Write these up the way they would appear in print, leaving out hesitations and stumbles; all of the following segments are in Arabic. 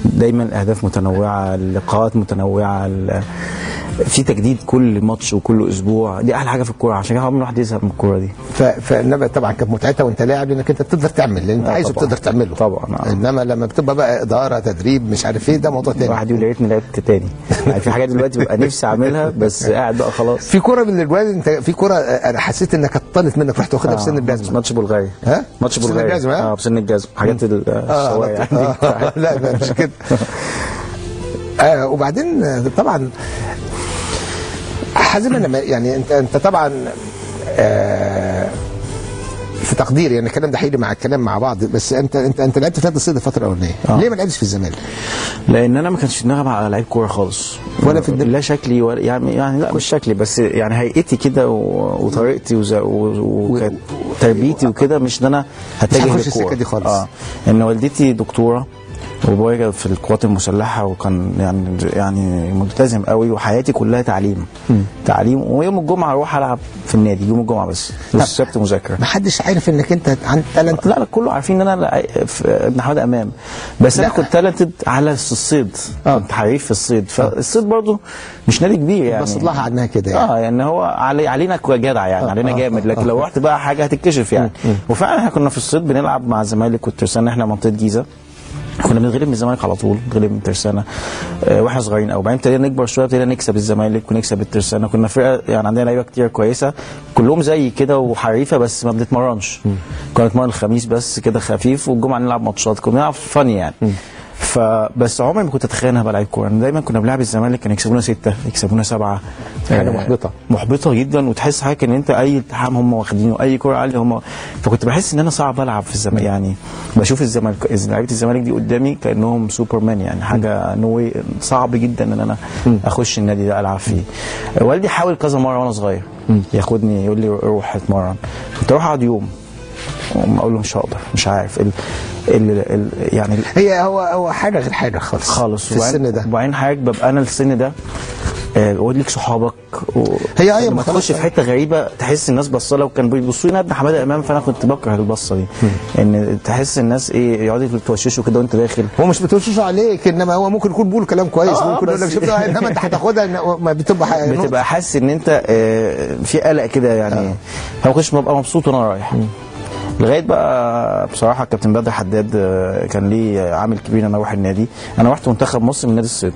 دايما الاهداف متنوعه، اللقاءات متنوعه، في تجديد كل ماتش وكل اسبوع. دي احلى حاجه في الكوره، عشان كده عمر الواحد يزهق من الكوره دي. فانما طبعا كانت متعتها وانت لاعب انك انت بتقدر تعمل اللي انت عايزه، بتقدر تعمله طبعا. انما لما بتبقى بقى اداره تدريب مش عارف ايه، ده موضوع تاني. الواحد يقول يا ريتني لعبت تاني. يعني في حاجات دلوقتي ببقى نفسي اعملها بس قاعد بقى خلاص. في كوره من الواد، انت في كوره انا حسيت انك اتطلت منك، رحت واخدها في سن الجزمه. ماتش بلغاري. ماتش بلغاري في سن الجزمه، حاجات الشوايه. لا مش كده. وبعدين طبعا حازم، انا يعني انت طبعا في تقديري يعني الكلام ده هيجي مع الكلام مع بعض، بس انت لعبت في نادي الصيد الفتره الاولانيه، ليه ما لعبتش في الزمالك؟ لان انا ما كانش في دماغي على لعيب كوره خالص، ولا في لا شكلي ولا يعني لا مش شكلي، بس يعني هيئتي كده وطريقتي وتربيتي وكده، مش ان انا هتجه للكوره السكه دي خالص. ان والدتي دكتوره وبابايا في القوات المسلحه، وكان يعني ملتزم قوي، وحياتي كلها تعليم، ويوم الجمعه اروح العب في النادي يوم الجمعه بس، والسبت مذاكره. ما حدش عارف انك انت عندك تالنت؟ لا كله عارفين ان انا ابن حماده امام، بس انا كنت تالنتد على الصيد. كنت حريف في الصيد، فالصيد برضه مش نادي كبير يعني، بس اطلعها عنها كده يعني. يعني هو علينا جدع يعني، علينا جامد، لكن لو رحت بقى حاجه هتتكشف يعني. وفعلا احنا كنا في الصيد بنلعب مع الزمالك والترسانه، احنا منطقه جيزه، كنا بنتغلب من الزمالك على طول، بنتغلب من الترسانه واحنا صغيرين قوي. بعدين ابتدينا نكبر شويه، ابتدينا نكسب الزمالك ونكسب الترسانه. كنا فرقه يعني عندنا لعيبه كتير كويسه، كلهم زي كده وحريفه، بس ما بنتمرنش. كنا نتمرن الخميس بس كده خفيف، والجمعه نلعب ماتشات، كنا بنلعب فاني يعني. فبس عمري ما كنت اتخيل انها بلعب كوره. دايما كنا بنلعب الزمالك كانوا يكسبونا 6، يكسبونا 7. حاجه محبطه جدا، وتحس حاجه ان انت اي التحام هم واخدينه، اي كوره عاليه هم. فكنت بحس ان انا صعب العب في الزمالك يعني، بشوف الزمالك لعيبه الزمالك دي قدامي كانهم سوبرمان يعني، حاجه نوي صعب جدا ان انا اخش النادي ده العب فيه. والدي حاول كذا مره وانا صغير ياخدني، يقول لي روح اتمرن، كنت اروح اقعد يوم اقول له مش هقدر، مش عارف يعني هي هو حاجه غير حاجه خالص في السن ده. وبعدين حضرتك ببقى انا السن ده اقول لك صحابك هي لما تخش في حته غريبه تحس الناس باصه لك، وكان بيبصوا لي ابن حماده امام، فانا كنت بكره البصه دي، ان تحس الناس يقعدوا يتوششوا كده وانت داخل. هو مش بتوششوا عليك، انما هو ممكن يكون بيقول كلام كويس، ممكن يقول لك شفتها، انما انت هتاخدها ما بتبقى حاسس ان انت في قلق كده يعني. فما كنتش ببقى مبسوط وانا رايح. لغايه بقى بصراحه الكابتن بدر حداد كان ليه عامل كبير ان انا اروح النادي. انا رحت منتخب مصر من نادي الصيد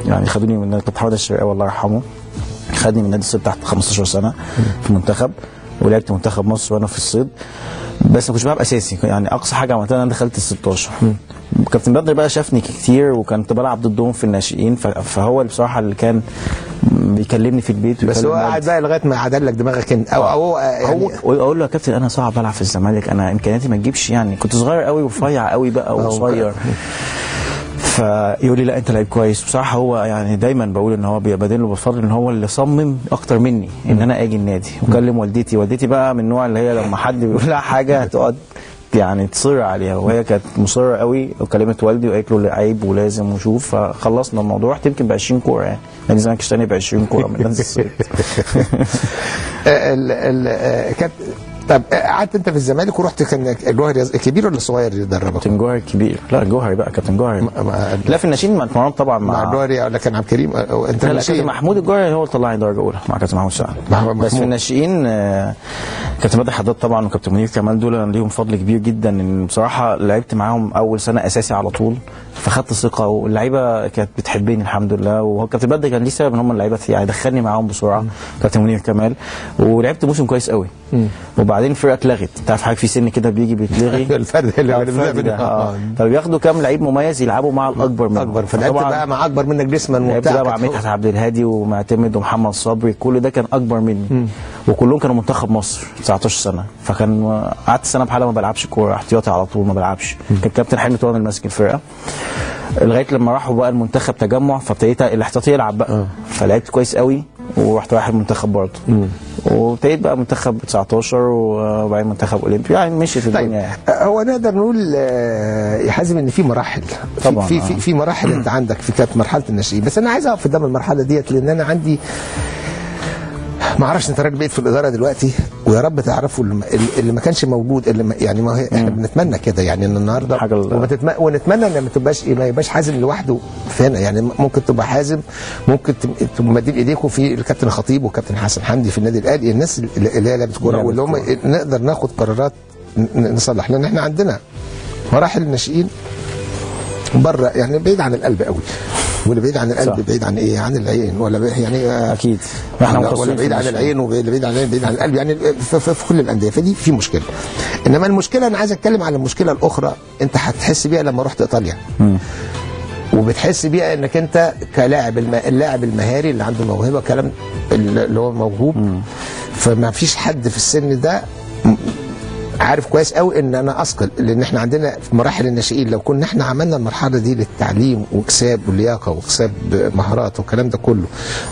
يعني، خدوني من كابتن حماده الشرقاوي الله يرحمه، خدني من نادي الصيد تحت 15 سنه في المنتخب، ولعبت منتخب مصر وانا في الصيد، بس ما كنتش بلعب اساسي يعني. اقصى حاجه عملتها انا دخلت ال 16. كابتن بدر بقى شافني كتير، وكنت بلعب ضدهم في الناشئين، فهو اللي بصراحه اللي كان بيكلمني في البيت. بس هو قاعد بقى لغايه ما عدل لك دماغك انت او هو يعني اقول له يا كابتن انا صعب العب في الزمالك، انا امكانياتي ما تجيبش يعني، كنت صغير قوي ورفيع قوي بقى وقصير. فيقول لي لا انت لعيب كويس. بصراحه هو يعني دايما بقول ان هو بيبادل له بالفضل، ان هو اللي صمم اكتر مني ان انا اجي النادي. وكلم والدتي بقى من النوع اللي هي لما حد بيقول لها حاجه هتقعد يعني تصر عليها، وهي كانت مصره قوي، وكلمت والدي وقالت له عيب ولازم وشوف. فخلصنا الموضوع، رحت يمكن ب 20 كوره يعني، نادي الزمالك اشتراني ب 20 كوره من نادي الصيد. طب قعدت انت في الزمالك ورحت، كان الجوهري كبير ولا صغير اللي دربك؟ كابتن جوهري كبير. لا الجوهري بقى كابتن جوهري. لا في الناشئين ما اتمرنت طبعا مع الجوهري ولا كان عبد الكريم انت؟ لا كابتن محمود الجوهري هو اللي طلعني درجه اولى مع كابتن محمود سعد. بس في الناشئين كابتن بدر حداد طبعا وكابتن منير كمال، دول ليهم فضل كبير جدا، ان بصراحه لعبت معاهم اول سنه اساسي على طول، فخدت ثقه، واللعيبه كانت بتحبني الحمد لله. وهو كابتن بدر كان ليه سبب ان هم اللعيبه يعني دخلني معاهم بسرعه، كابتن منير كمال، ولعبت موسم كويس قوي. وبعدين الفرقه اتلغت، انت عارف حاجه في سن كده بيجي بيتلغي الفرد اللي فبياخدوا كام لعيب مميز يلعبوا مع الاكبر منهم، فلعبت بقى مع اكبر منك جسما لعبت بقى مع مدحت عبد الهادي ومعتمد ومحمد صبري، كل ده كان اكبر مني. وكلهم كانوا منتخب مصر 19 سنه، فكان قعدت سنه بحالها ما بلعبش كوره، احتياطي على طول ما بلعبش. كان كابتن حلمي طبعا اللي ماسك الفرقه، لغايه لما راحوا بقى المنتخب تجمع، فابتديت الاحتياطي يلعب بقى. فلعبت كويس قوي ورحت رايح المنتخب برضه، وابتديت بقى منتخب 19 وبعدين منتخب اولمبي يعني، مشي في الدنيا يعني. هو نقدر نقول يا حازم ان في مراحل طبعا، في مراحل انت عندك، في كانت مرحله الناشئين، بس انا عايز اقف قدام المرحله ديت، لان انا عندي ما اعرفش انت راجل بقيت في الاداره دلوقتي ويا رب تعرفوا اللي ما كانش موجود، يعني ما هي احنا بنتمنى كده يعني ان النهارده ونتمنى ان ما يبقاش حازم لوحده فينا، يعني ممكن تبقى حازم، ممكن تبقوا مادين ايديكم في الكابتن خطيب والكابتن حسن حمدي في النادي الاهلي، الناس اللي هي لعبت كوره واللي هم نقدر ناخد قرارات نصلح، لان احنا عندنا مراحل الناشئين بره يعني بعيد عن القلب قوي، واللي بعيد عن القلب بعيد عن ايه؟ عن العين، ولا يعني اكيد ولا بعيد عن العين، واللي بعيد عن العين بعيد عن القلب، يعني في كل الانديه، فدي في مشكله. انما المشكله انا عايز اتكلم على المشكله الاخرى انت هتحس بيها لما رحت ايطاليا. وبتحس بيها انك انت كلاعب اللاعب المهاري اللي عنده موهبه، كلام اللي هو موهوب، فما فيش حد في السن ده عارف كويس قوي ان انا اثقل، لان احنا عندنا في مراحل الناشئين لو كنا احنا عملنا المرحله دي للتعليم واكساب اللياقه واكساب مهارات والكلام ده كله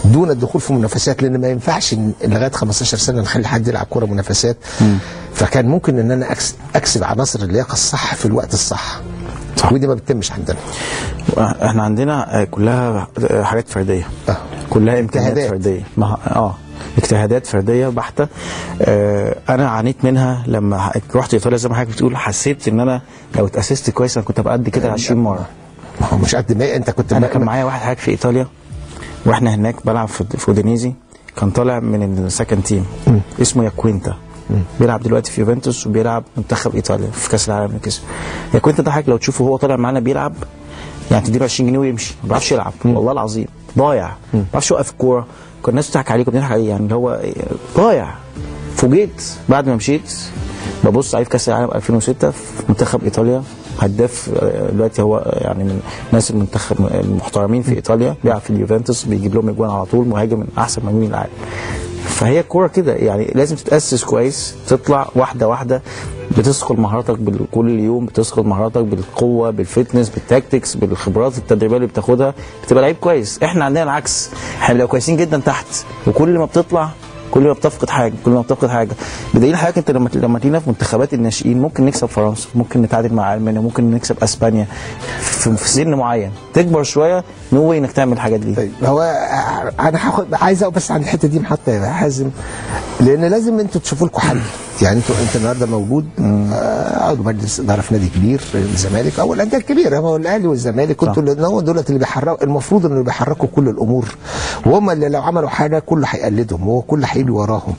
دون الدخول في منافسات، لان ما ينفعش لغايه 15 سنه نخلي حد يلعب كوره منافسات. فكان ممكن ان انا اكسب عناصر اللياقه الصح في الوقت الصح، ودي ما بتتمش عندنا. احنا عندنا كلها حاجات فرديه، كلها امكانيات فرديه، اجتهادات فرديه بحته. انا عانيت منها لما رحت ايطاليا، زي ما حضرتك بتقول، حسيت ان انا لو اتاسست كويس انا كنت ابقى قد كده 20 مره. هو مش قد ما انت كنت. انا كان معايا واحد حاجه في ايطاليا واحنا هناك بلعب في اودينيزي، كان طالع من السكند تيم اسمه ياكوينتا، بيلعب دلوقتي في يوفنتوس وبيلعب منتخب ايطاليا في كاس العالم اللي كسب. ياكوينتا ده حضرتك لو تشوفه هو طالع معانا بيلعب يعني تديله 20 جنيه ويمشي، ما بيعرفش يلعب والله العظيم، ضايع، ما بيعرفش يوقف الكوره، كان الناس بتضحك عليه، كنا بنضحك عليه، يعني اللي هو ضايع. فوجئت بعد ما مشيت ببص عليه في كاس العالم 2006 في منتخب ايطاليا، هداف دلوقتي، هو يعني من ناس المنتخب المحترمين في ايطاليا، بيلعب في اليوفنتوس، بيجيب لهم اجوان على طول، مهاجم من احسن مهاجمين العالم. فهي الكوره كده يعني لازم تتاسس كويس، تطلع واحده واحده، بتثقل مهاراتك كل يوم، بتثقل مهاراتك بالقوه، بالفتنس، بالتاكتكس، بالخبرات التدريبيه اللي بتاخدها، بتبقى لعيب كويس. احنا عندنا العكس، احنا بنبقى كويسين جدا تحت، وكل ما بتطلع كل ما بتفقد حاجه، بدليل حضرتك انت لما تيجي في منتخبات الناشئين ممكن نكسب فرنسا، ممكن نتعادل مع المانيا، ممكن نكسب اسبانيا في سن معين، تكبر شويه نوي انك تعمل الحاجات دي. طيب هو انا عايز بس عن الحته دي محطه يا حازم، لان لازم انتوا تشوفوا لكم حل. يعني انت النهارده موجود عضو مجلس اداره في نادي كبير الزمالك او الانديه الكبيره، هو الاهلي والزمالك، كنتوا دولت اللي بيحركوا، المفروض انه بيحركوا كل الامور، وهم اللي لو عملوا حاجه كله هيقلدهم، وهو كله هيجي وراهم.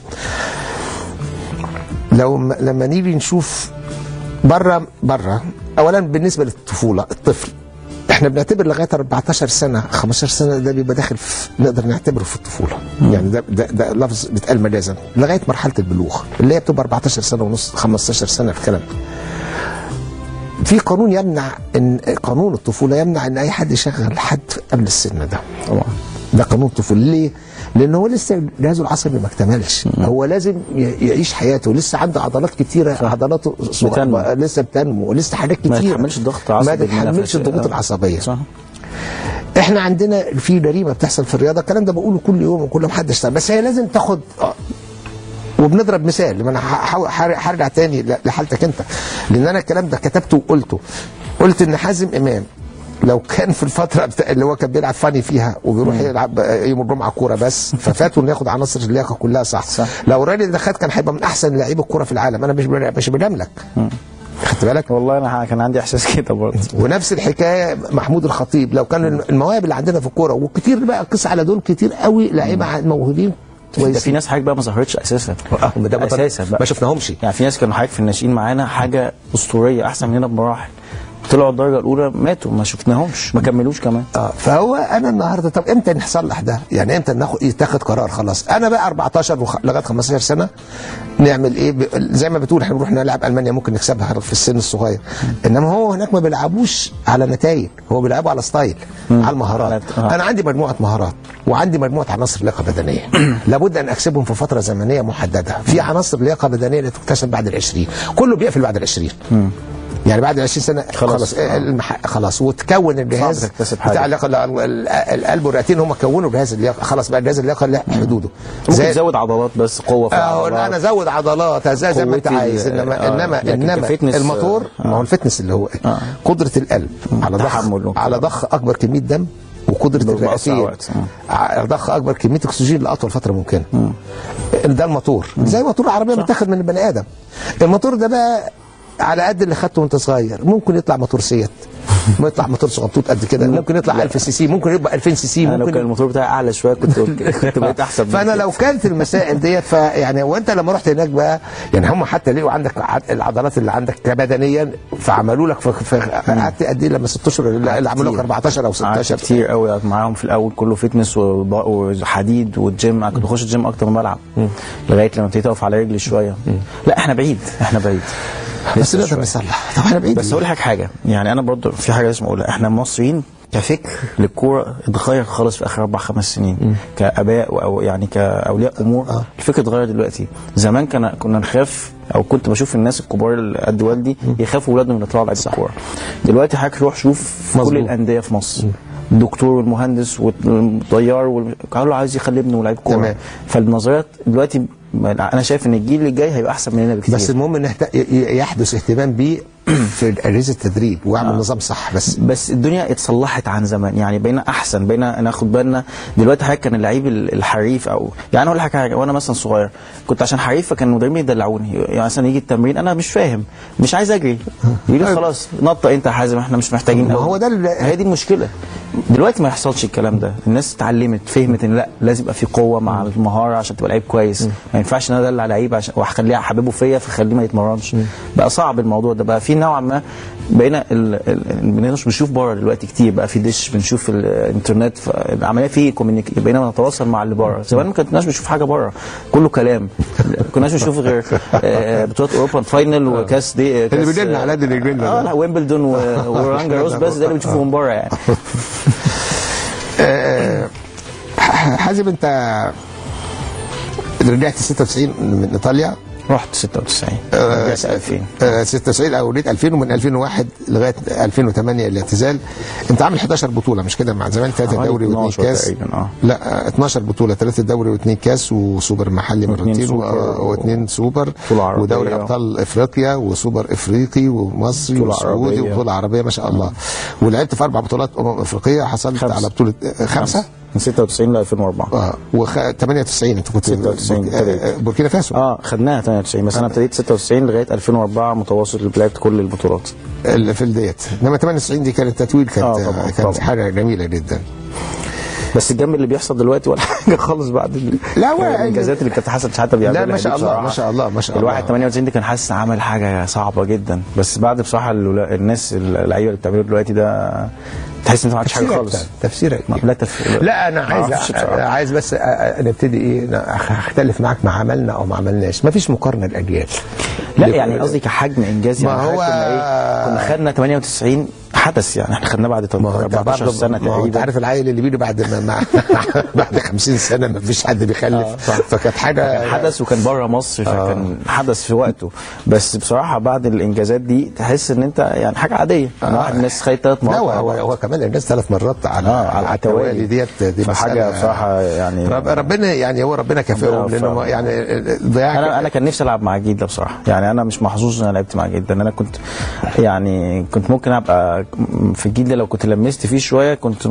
لما نيجي نشوف بره اولا بالنسبه للطفوله، الطفل احنا بنعتبر لغايه 14 سنه 15 سنه ده بيبقى داخل نقدر نعتبره في الطفوله، يعني ده لفظ بيتقال مجازا، لغايه مرحله البلوغ اللي هي بتبقى 14 سنه ونص 15 سنه الكلام ده. في قانون يمنع، ان قانون الطفوله يمنع ان اي حد يشغل حد قبل السن ده. طبعا ده قانون الطفوله. ليه؟ لان هو لسه جهازه العصبي ما اكتملش، هو لازم يعيش حياته، لسه عنده عضلات كتيره، عضلاته لسه بتنمو، ولسه حاجات كتير ما يتحملش الضغط العصبي، ما يتحملش الضغوط العصبيه. صح. احنا عندنا في جريمه بتحصل في الرياضه، الكلام ده بقوله كل يوم وكل ما حد يشتغل، بس هي لازم تاخد وبنضرب مثال. لما انا هرجع تاني لحالتك انت، لان انا الكلام ده كتبته وقلته، قلت ان حازم امام لو كان في الفتره اللي هو كان بيلعب فاني فيها وبيروح يلعب يوم الجمعه كوره بس، ففاتوا انه ياخد عناصر اللياقه كلها. صح. لو الراجل ده خد كان هيبقى من احسن لعيبه الكوره في العالم. انا مش بنملك، خدت بالك؟ والله انا كان عندي احساس كده برضه. ونفس الحكايه محمود الخطيب، لو كان المواهب اللي عندنا في الكوره، وكتير بقى قص على دول كتير قوي لعيبه موهوبين ده في ناس حضرتك بقى ما ظهرتش اساسا، اساسا بقى ما شفناهمش. يعني في ناس كانوا حضرتك في الناشئين معانا حاجه اسطوريه احسن مننا بمراحل، طلعوا الدرجه الاولى ماتوا، ما شفناهمش، ما كملوش كمان. فهو انا النهارده طب امتى نصلح ده؟ يعني امتى يتاخد قرار خلاص انا بقى 14 لغايه 15 سنه نعمل ايه؟ زي ما بتقول احنا بنروح نلعب المانيا ممكن نكسبها في السن الصغير، انما هو هناك ما بيلعبوش على نتائج، هو بيلعبوا على ستايل، على المهارات. انا عندي مجموعه مهارات وعندي مجموعه عناصر لياقه بدنيه لابد ان اكسبهم في فتره زمنيه محدده. في عناصر لياقه بدنيه اللي تكتسب بعد ال20، كله بيقفل بعد ال20. يعني بعد 20 سنه خلاص وتكون الجهاز بتاع القلب والرئتين، هم كونوا جهاز اللياقه، خلاص بقى جهاز اللياقه له حدوده. ممكن تزود عضلات بس، قوه في العضلات. انا ازود عضلات زي ما انت عايز، انما الموتور، ما هو الفتنس اللي هو قدره القلب على ضخ اكبر كميه دم، وقدره الرئتين على ضخ اكبر كميه اكسجين لاطول فتره ممكنه. ده الموتور زي موتور العربيه متاخد من البني ادم. الموتور ده بقى على قد اللي خدته وانت صغير، ممكن يطلع موتور سيات، ممكن يطلع موتور صغنطوط قد كده، ممكن يطلع 1000 سي سي، ممكن يبقى 2000 سي سي، انا لو ممكن كان الموتور بتاعي اعلى شويه كنت بقيت احسن. فانا لو كانت المسائل ديت فيعني وانت لما رحت هناك بقى يعني هم حتى لقوا عندك العضلات اللي عندك كبدنيا فعملوا لك قعدت قد ايه لما 6 اشهر اللي عملوا لك 14 او 16 كتير قوي معاهم في الاول كله فتنس وحديد والجيم. كنت بخش الجيم اكتر من بلعب لغايه لما ابتديت اقف على رجلي شويه. لا احنا بعيد بس نقدر نصلح. طب احنا بعيد. بس اقول لك حاجه، يعني انا برضو في حاجه لازم اقولها، احنا مصريين كفكر للكوره اتغير خالص في اخر 4-5 سنين كاباء او يعني كاولياء امور. الفكر اتغير دلوقتي. زمان كنا نخاف او كنت بشوف الناس الكبار اللي قد والدي يخافوا اولادهم من يطلعوا لعيبه كوره. دلوقتي حضرتك روح شوف كل الانديه في مصر، الدكتور والمهندس والطيار كله عايز يخلي ابنه لعيب كوره. فالنظريات دلوقتي انا شايف ان الجيل اللي جاي هيبقى احسن مننا بكتير. بس المهم ان يحدث اهتمام بيه في اجهزه التدريب واعمل نظام صح. بس الدنيا اتصلحت عن زمان، يعني بقينا احسن، بقينا ناخد بالنا. دلوقتي حضرتك كان اللعيب الحريف او يعني اقول لك حاجه، وانا مثلا صغير كنت عشان حريف فكان المدربين يدلعوني، يعني مثلا يجي التمرين انا مش فاهم مش عايز اجري يقول لي خلاص نطق انت يا حازم احنا مش محتاجين. ما هو ده هي دي المشكله. دلوقتي ما يحصلش الكلام ده، الناس اتعلمت فهمت ان لا لازم يبقى في قوه مع المهاره عشان تبقى لعيب كويس. ما ينفعش ان انا ادلع لعيب واخليه احببه فيا فخليه ما يتمرنش. بقى صعب الموضوع ده، بقى في نوعا ما بقينا بنشوف بره دلوقتي كتير، بقى في دش بنشوف الانترنت، العمليه فيه بقينا نتواصل مع اللي بره. زمان ما كناش بنشوف حاجه بره، كله كلام. ما كناش بنشوف غير بطولات اوروبا فاينل وكاس دي اللي بيدلنا على قد رجلنا. لا ويمبلدون ورولان جاروس بس ده اللي بنشوفه من بره يعني. حازم انت رجعت 96 من ايطاليا. رحت 96 رجعت 2000 96 او ليت 2000 ومن 2001 لغايه 2008 الاعتزال. انت عامل 11 بطوله مش كده؟ مع زمان 3 دوري و2 كاس. لا 12 بطوله، 3 دوري و2 كاس وسوبر محلي مرتين و2 سوبر ودوري ابطال افريقيا وسوبر افريقي ومصري وسعودي وبطوله عربيه ما شاء الله. ولعبت في 4 بطولات افريقيه، حصلت على بطوله 5 من 96 ل 2004 و98 انت كنت 96 بوركينا فاسو خدناها 98 بس انا ابتديت 96 لغايه 2004 متواصل لعبت كل البطولات في الديت. انما 98 دي كانت تتويل، كانت حاجه جميله جدا. بس الجنب اللي بيحصل دلوقتي ولا حاجه خالص بعد الانجازات اللي كابتن حسن شحاته بيعملها. لا ما شاء الله ما شاء الله ما شاء الله. الواحد 98 دي كان حاسس عمل حاجه صعبه جدا، بس بعد بصراحه الناس اللعيبه اللي بتعمله دلوقتي ده تحس ان ما عملتش حاجه خالص. تفسيرك لا انا عايز بس نبتدي ايه، اختلف معاك ما عملنا او ما عملناش، ما فيش مقارنه الاجيال. لا يعني قصدي كحجم انجاز يعني. ما هو كنا خدنا 98 حدث يعني احنا خدناه بعد 14 سنه تقريبا. انت عارف العيل اللي بيجي بعد بعد 50 سنه ما فيش حد بيخلف. فكانت حاجه حدث وكان بره مصر فكان حدث في وقته. بس بصراحه بعد الانجازات دي تحس ان انت يعني حاجه عاديه. واحد الناس خدت 3 مرات. لا هو كمان الناس 3 مرات على التوالي دي حاجه بصراحه يعني ربنا يعني هو ربنا كافئهم لانه يعني ضياع. انا كان نفسي العب مع جيل ده بصراحه، يعني انا مش محظوظ ان انا لعبت مع جيل ده، انا كنت ممكن ابقى في الجيل ده لو كنت لمست فيه شويه كنت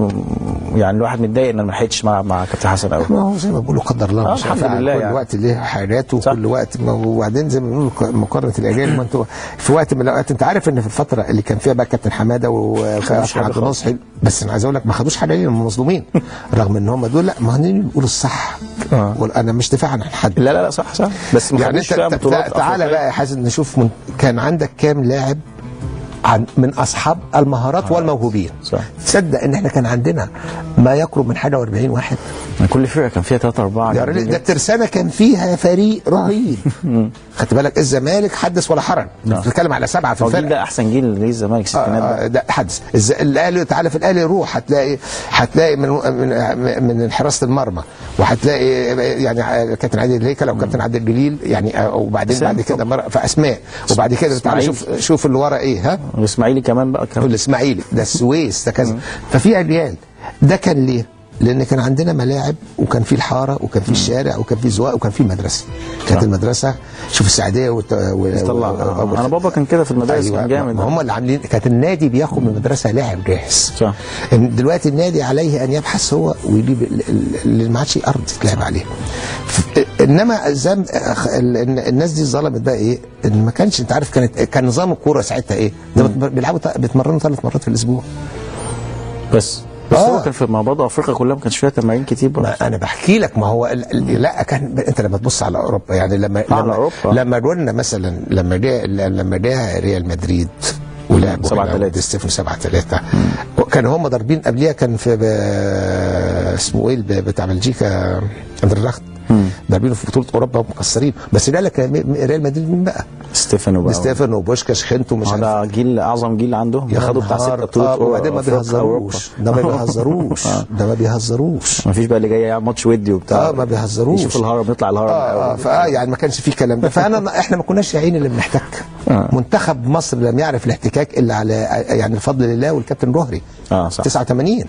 يعني الواحد متضايق ان انا ما لحقتش مع كابتن حسن قوي. ما هو زي ما بيقولوا قدر الله مش الحمد لله كل وقت ليه حاجاته وكل وقت. وبعدين زي ما بيقولوا مقارنه الاجيال، ما انتوا في وقت من الاوقات انت عارف ان في الفتره اللي كان فيها بقى كابتن حماده وكابتن عبد الناصر، بس انا عايز اقول لك ما خدوش حاجه ليهم مظلومين رغم ان هم دول. لا ما هنيجي نقول الصح. انا مش دفاع عن حد. لا صح بس ما يعني تعالى بقى يا حازم نشوف كان عندك كام لاعب من اصحاب المهارات والموهوبين. تصدق ان احنا كان عندنا ما يقرب من حاجه و40 واحد. كل فرقه كان فيها 3 4. ده الترسانه كان فيها فريق رهيب. خدت بالك الزمالك حدث ولا حرج. بتتكلم على 7 في الفرقه. ده احسن جيل للزمالك الستينات ده حدث. الاهلي تعالى في الاهلي روح هتلاقي من حراسه المرمى، وهتلاقي يعني كابتن عادل الهيكل او كابتن عادل الجليل يعني. وبعدين بعد كده في اسماء، وبعد كده تعالى شوف اللي ورا ايه. والاسماعيلي كمان بقى الاسماعيلي ده السويس ده كذا. ففي اجيال ده كان ليه؟ لان كان عندنا ملاعب، وكان في الحاره، وكان في الشارع، وكان في زواق، وكان في المدرسه. كانت المدرسه شوف السعديه انا بابا كان كده في المدارس. أيوة. كان جامد. هم اللي عاملين، كانت النادي بياخد من المدرسه لاعب جاهز. صح. دلوقتي النادي عليه ان يبحث هو ويجيب اللي ما عادش ارض تلعب عليها. انما الناس دي ظلمت بقى ايه؟ ان ما كانش، انت عارف كان نظام الكوره ساعتها ايه؟ بيتمرنوا 3 مرات في الاسبوع بس هو كان في مع بعض افريقيا كلها ما كانش فيها تمارين كتير برضه. انا بحكي لك، ما هو لا كان انت لما تبص على اوروبا يعني لما قلنا مثلا لما جاء ريال مدريد ولعبوا 7-3 كانوا هم ضاربين قبليها. كان في اسمه ايه بتاع بلجيكا اندرلخت ضاربينه في بطوله اوروبا ومكسرين. بس ده لك ريال مدريد مين بقى؟ ستيفانو وبوشكاش خنتو مش عارف. ده جيل اعظم جيل عندهم، ياخدوا بتاع 6 بطولات. وبعدين ما بيهزروش، ده ما بيهزروش. ما فيش بقى اللي جاي يلعب ماتش ودي وبتاع. ما بيهزروش. يشوف الهرم يطلع الهرم. يعني ما كانش فيه الكلام ده. احنا ما كناش عين اللي بنحتك. منتخب مصر لم يعرف الاحتكاك الا على يعني بفضل الله والكابتن جوهري. صح. 89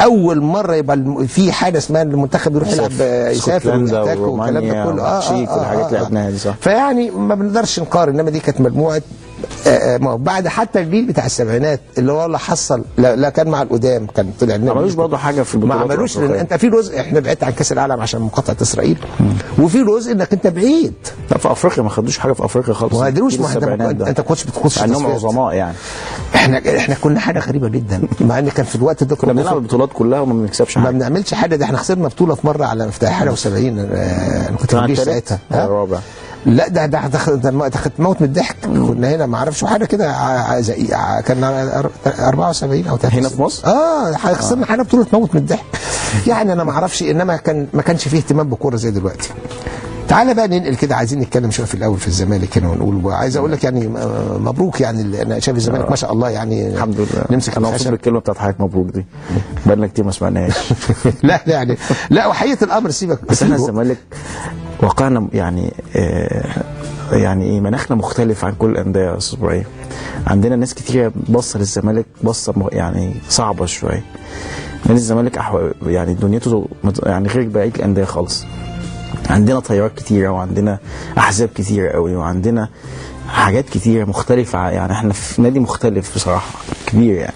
اول مره يبقى في حاجه اسمها المنتخب يروح يلعب، يسافر ويحتك والكلام ده كله. تشيك والحاجات اللي لعبناها دي. صح. فيعني ما بنقدرش نقارن. انما دي كانت مجموعه بعد حتى الجيل بتاع السبعينات اللي هو اللي حصل لا كان مع القدام، كان طلع ما عملوش برضه حاجه في البطولات. ما عملوش، لان انت في جزء احنا بعدت عن كاس العالم عشان مقاطعه اسرائيل، وفي جزء انك انت بعيد. لا في افريقيا ما خدوش حاجه في افريقيا خالص. ما قدروش. انت كنتش بتخش انهم عظماء يعني. احنا كنا حاجه غريبه جدا، مع ان كان في الوقت ده كنا بنلعب البطولات كلها وما بنكسبش حاجه. ما بنعملش حاجه. ده احنا خسرنا بطوله في مره على مفتاح حاجه و70. انا كنت في الجيش ساعتها. الرابع. لا ده كنت موت من الضحك. كنا هنا ما اعرفش حاجه كده كان 74 او 73 هنا في مصر. خسرنا حاجه بطوله موت من الضحك. يعني انا ما اعرفش، انما ما كانش فيه اهتمام بالكوره زي دلوقتي. تعالى بقى ننقل كده، عايزين نتكلم شويه في الاول في الزمالك هنا ونقول. عايز اقول لك يعني مبروك، يعني انا شايف الزمالك ما شاء الله يعني. الحمد لله. نمسك انا مبسوط بالكلمه بتاعت حضرتك مبروك دي، بقالنا كتير ما سمعناهاش. لا يعني لا، وحقيقه الامر سيبك. بس احنا الزمالك واقعنا يعني يعني ايه، مناخنا مختلف عن كل الانديه يا استاذ ابراهيم. عندنا ناس كتير بصه للزمالك بصه يعني صعبه شويه. نادي الزمالك يعني دنيته يعني غير بقيه الانديه خالص. عندنا تيارات كتيره، وعندنا احزاب كتيره قوي، وعندنا حاجات كتيره مختلفه. يعني احنا في نادي مختلف بصراحه كبير يعني.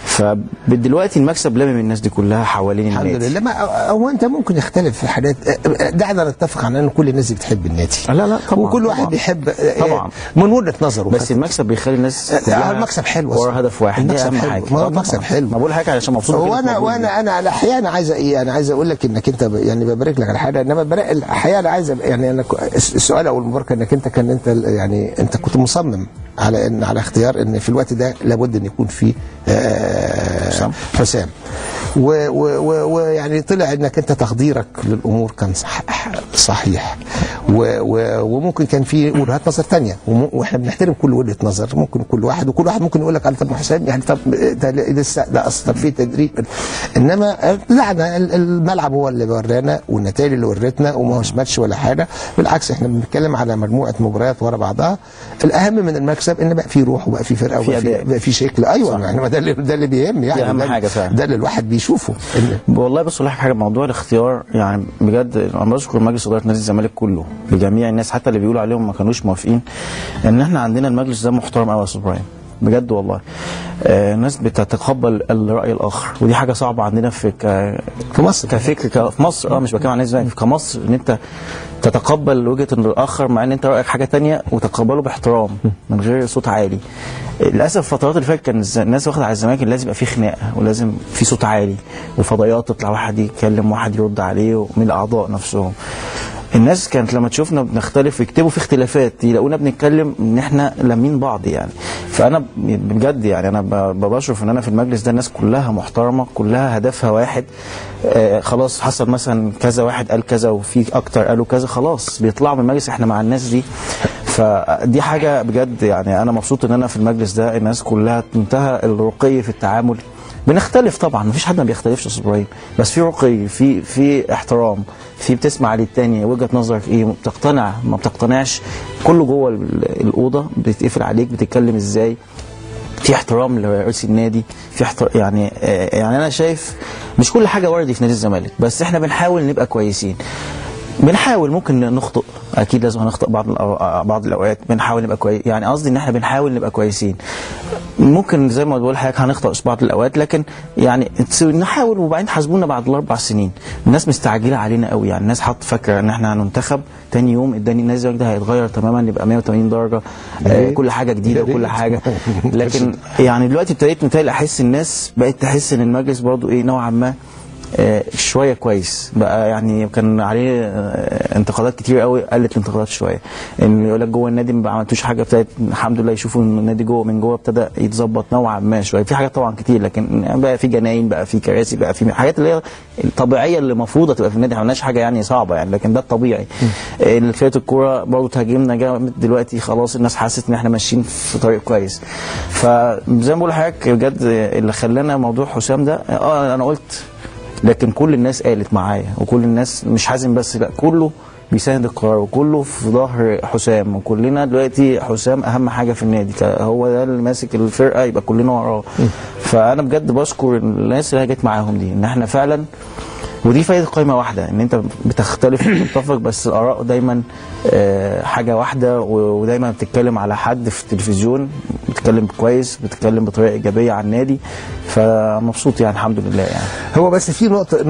فدلوقتي المكسب لامم الناس دي كلها حوالين النادي. الحمد لله. هو انت ممكن يختلف في حاجات. دعنا نتفق على ان كل الناس دي بتحب النادي. لا طبعا. وكل واحد بيحب طبعا من وجهه نظره. بس المكسب بيخلي الناس المكسب حلو ورا هدف واحد. دي اهم حاجه. ما هو المكسب حلو. ما بقول حاجه علشان مبسوط. وانا على احيانا عايز انا عايز اقول لك انك انت يعني ببارك لك على حاجه. انما الحقيقه انا عايز يعني انا السؤال او المباركه انك انت يعني انت كنت مصمم على اختيار ان في الوقت ده لابد ان يكون في حسام. ويعني طلع انك انت تقديرك للامور كان صحيح. وممكن كان في وجهات نظر ثانيه، واحنا بنحترم كل وجهه نظر. ممكن كل واحد ممكن يقول لك طب حسام يعني طب ده لسه ده اصلا في تدريب. انما لا، الملعب هو اللي ورانا والنتائج اللي ورتنا، وما هوش ماتش ولا حاجه. بالعكس احنا بنتكلم على مجموعه مباريات ورا بعضها. الاهم من المكسب ان بقى في روح وبقى في فرقه وبقى في شكل. ايوه يعني ده اللي بيهم يعني. اهم حاجه فعلا. ده اللي الواحد بيشوفه. والله بص لك حاجه، موضوع الاختيار يعني بجد انا بشكر مجلس اداره نادي الزمالك كله بجميع الناس، حتى اللي بيقولوا عليهم ما كانوش موافقين، ان احنا عندنا المجلس ده محترم قوي يا استاذ ابراهيم بجد والله. الناس بتتقبل الراي الاخر، ودي حاجه صعبه عندنا في مصر كفكر في مصر. مش بتكلم عن نادي الزمالك، كمصر ان انت تتقبل وجهه الاخر مع ان انت رايك حاجه ثانيه، وتقبله باحترام من غير صوت عالي. للاسف الفترات اللي فاتت كان الناس واخده على الزمالك لازم يبقى في خناقه، ولازم في صوت عالي، وفضائيات تطلع واحد يتكلم واحد يرد عليه من الاعضاء نفسهم. الناس كانت لما تشوفنا بنختلف يكتبوا في اختلافات، يلاقونا بنتكلم ان احنا لامين بعض يعني. فانا بجد يعني انا بشرف ان انا في المجلس ده الناس كلها محترمه، كلها هدفها واحد. خلاص حصل مثلا كذا واحد قال كذا وفي اكتر قالوا كذا، خلاص بيطلعوا من المجلس احنا مع الناس دي. فدي حاجه بجد يعني انا مبسوط ان انا في المجلس ده الناس كلها منتهى الرقي في التعامل. بنختلف طبعا، مفيش حد ما بيختلفش يا استاذ ابراهيم، بس في رقي، في احترام، في بتسمع للتاني وجهه نظرك ايه، بتقتنع ما بتقتنعش، كله جوه الاوضه بتتقفل عليك بتتكلم ازاي. في احترام لرئيس النادي، في يعني انا شايف مش كل حاجه وردي في نادي الزمالك، بس احنا بنحاول نبقى كويسين، بنحاول ممكن نخطئ، اكيد لازم هنخطئ بعض الاوقات، بنحاول نبقى كويس، يعني قصدي ان احنا بنحاول نبقى كويسين، ممكن زي ما بقول حضرتك هنخطئ في بعض الاوقات، لكن يعني نحاول وبعدين حاسبونا بعد ال4 سنين. الناس مستعجله علينا قوي، يعني الناس حاطه فاكره ان احنا هننتخب تاني يوم النادي ده هيتغير تماما، يبقى 180 درجه، كل حاجه جديده وكل حاجه، لكن يعني دلوقتي ابتديت متهيألي احس الناس بقت تحس ان المجلس برضو نوعا ما شويه كويس بقى، يعني كان عليه انتقادات كتير قوي، قلت الانتقادات شويه، ان يقول لك جوه النادي ما عملتوش حاجه، ابتدت الحمد لله يشوفوا ان النادي من جوه ابتدى يتظبط نوعا ما شويه، في حاجات طبعا كتير، لكن بقى في جناين، بقى في كراسي، بقى في حاجات اللي هي الطبيعيه اللي المفروض تبقى في النادي، ما عملناش حاجه يعني صعبه يعني، لكن ده الطبيعي. فرقه الكوره برضه تهاجمنا جامد دلوقتي، خلاص الناس حست ان احنا ماشيين في طريق كويس، فزي ما بقول لحضرتك بجد اللي خلانا موضوع حسام ده انا قلت، لكن كل الناس قالت معايا، وكل الناس مش حازم بس، لا كله بيساند القرار، وكله في ظهر حسام، وكلنا دلوقتي حسام اهم حاجه في النادي، هو ده اللي ماسك الفرقه، يبقى كلنا وراه. فانا بجد بشكر الناس اللي جت معاهم دي، ان احنا فعلا، ودي فايده قائمه واحده، ان انت بتختلف وتتفق، بس الاراء دايما حاجه واحده، ودايما بتتكلم على حد في التلفزيون، بتتكلم كويس، بتتكلم بطريقه ايجابيه عن النادي، فمبسوط يعني الحمد لله يعني. هو بس في نقطه